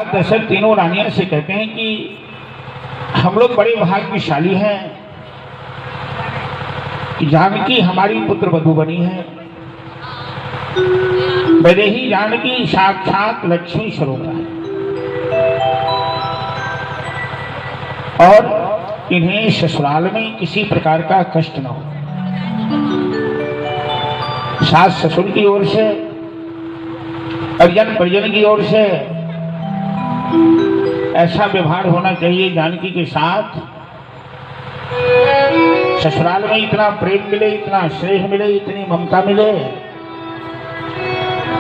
दशरथ तीनों रानियां से कहते हैं कि हम लोग बड़े भाग्यशाली हैं कि जानकी हमारी पुत्र वधू बनी है। वैदेही जानकी साक्षात लक्ष्मी स्वरूप है और इन्हें ससुराल में किसी प्रकार का कष्ट न हो। सास ससुर की ओर से, परिजन परिजन की ओर से ऐसा व्यवहार होना चाहिए जानकी के साथ। ससुराल में इतना प्रेम मिले, इतना स्नेह मिले, इतनी ममता मिले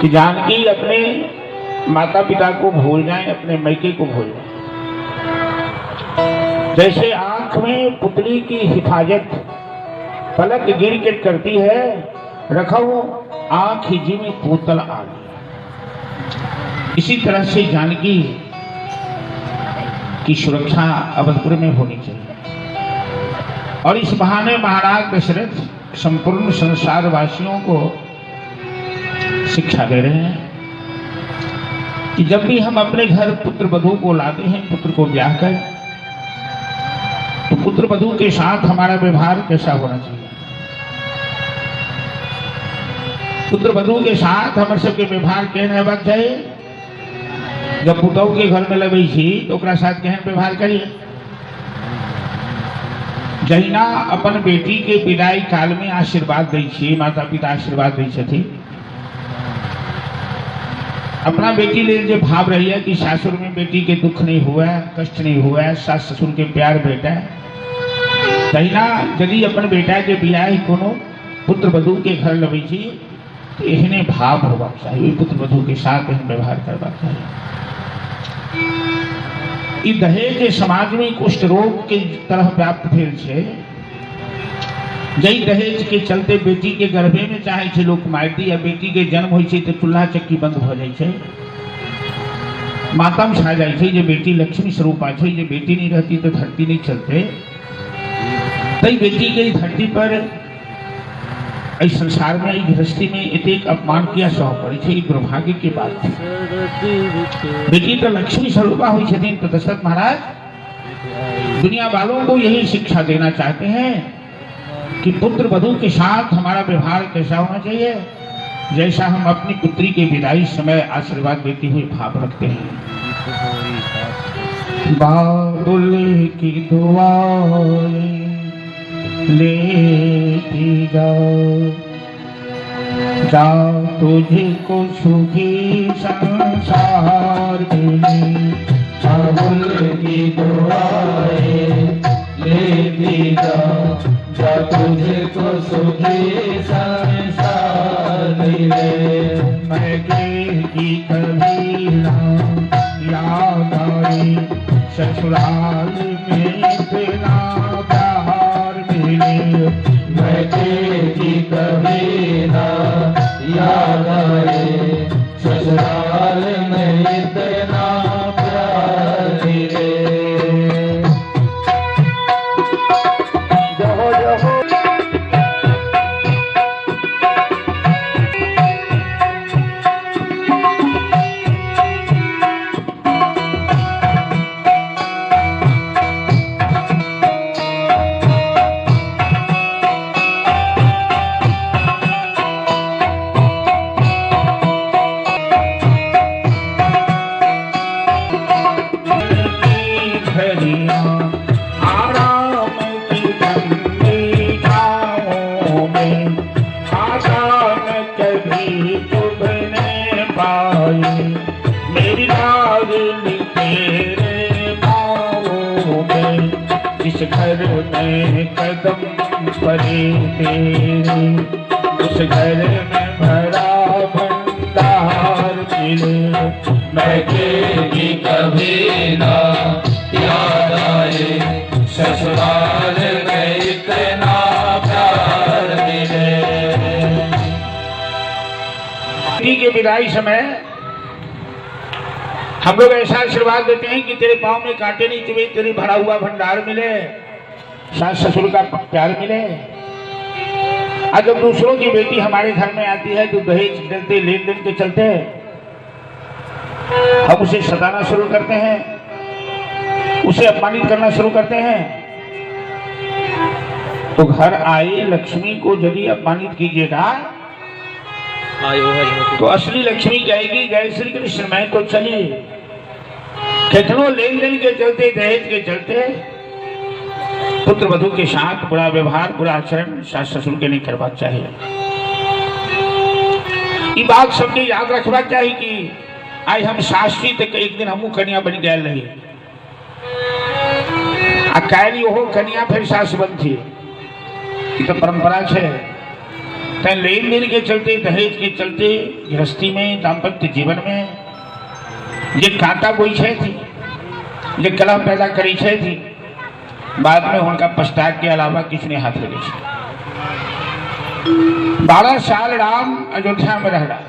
कि जानकी अपने माता पिता को भूल जाए, अपने मैके को भूल जाए। जैसे आंख में पुतली की हिफाजत पलक गिर गिर करती है, रखो आंख ही में पूतल आ गई। इसी तरह से जानकी की सुरक्षा अवधपुर में होनी चाहिए। और इस बहाने महाराज दशरथ संपूर्ण संसार वासियों को शिक्षा दे रहे हैं कि जब भी हम अपने घर पुत्र वधू को लाते हैं, पुत्र को ब्याह कर, तो पुत्र वधू के साथ हमारा व्यवहार कैसा होना चाहिए। पुत्र वधू के साथ हमारे सबके व्यवहार केहन हेबाक चाहिए। जब पुतहु के घर में लगे छी तो ओकरा साथ केहन व्यवहार करिए। जहिना अपन बेटी के विदाई काल में आशीर्वाद दै छी, माता पिता आशीर्वाद दै छथिन, अपना बेटी ले जो भाव रही है कि सासुर में बेटी के दुख नहीं हुआ, कष्ट नहीं हुआ, सास ससुर के प्यार भेटा, तहिना यदि अपन बेटा के बियाह कोनो पुत्र वधू के घर लगे छी तो एहने भाव होबाक चाहिए, पुत्र वधू के साथ एहन व्यवहार करबाक चाहिए। ई दहेज के समाज में कुष्ठ रोग के तरह व्याप्त भेल छै। जई दहेज के चलते बेटी के गर्भे में चाहे छै लोक मारि दी, या बेटी के जन्म होइ छै तो चूल्हा चक्की बंद भ जाइ छै, मातम छा जाइ छै जे बेटी लक्ष्मी स्वरूपा छै, जे बेटी नहीं रहती तो धरती नहीं चलते। तई बेटी के धरती पर इस संसार में, इस गृहस्थी में एतेक अपमान किया सह पड़े छै, दुर्भाग्य की बात है। बेटी तो लक्ष्मी स्वरूपा हुई छथिन। तो दशरथ महाराज दुनिया वालों को यही शिक्षा देना चाहते हैं कि पुत्र वधू के साथ हमारा व्यवहार कैसा होना चाहिए, जैसा हम अपनी पुत्री के विदाई समय आशीर्वाद देते हुए भाव रखते हैं। बाबुल की दुआएं लेती जाओ, जा तुझको सुखी संसार मिले। बाबुल की दुआएं लेती जाओ, जा तुझको सुखी संसार मिले। मैके की कभी ना याद आई, ससुराल में इतना प्यार मिले। मैके की कभी ना याद आए, ससुराल में इतना प्यार मिले। जिस घर में कदम पड़े तेरे, उस घर में भरा भंडार मिले। मैके की कभी ना याद आए, ससुराल में इतना प्यार मिले। बेटी के विदाई समय हम लोग ऐसा आशीर्वाद देते हैं कि तेरे पाँव में कांटे नहीं चुभे, तेरी भरा हुआ भंडार मिले, सास ससुर का प्यार मिले। आज जब दूसरों की बेटी हमारे घर में आती है तो दहेज चलते, लेन देन के चलते हम उसे सताना शुरू करते हैं, उसे अपमानित करना शुरू करते हैं, तो घर आए लक्ष्मी को यदि अपमानित कीजिएगा तो असली लक्ष्मी कहेगी जय श्री कृष्ण मैं तो चली। कितनों लेन देन के चलते, दहेज के चलते पुत्र वधू के साथ बुरा व्यवहार, बुरा आचरण सास ससुर के नहीं करवा चाहिए। ये बात सबके याद रखना चाहिए कि आज हम शास्त्री तक एक दिन हमू कन्या बन गए रही, कैली हो कन्या फिर सास बनती, ये तो परंपरा है। लेन देन के चलते, दहेज के चलते गृहस्थी में, दाम्पत्य जीवन में ये कांटा बोई थी, ये कलह पैदा करी थी, बाद में उनका पछताए के अलावा किसने हाथ लगे। 12 साल राम अयोध्या में रह रहा,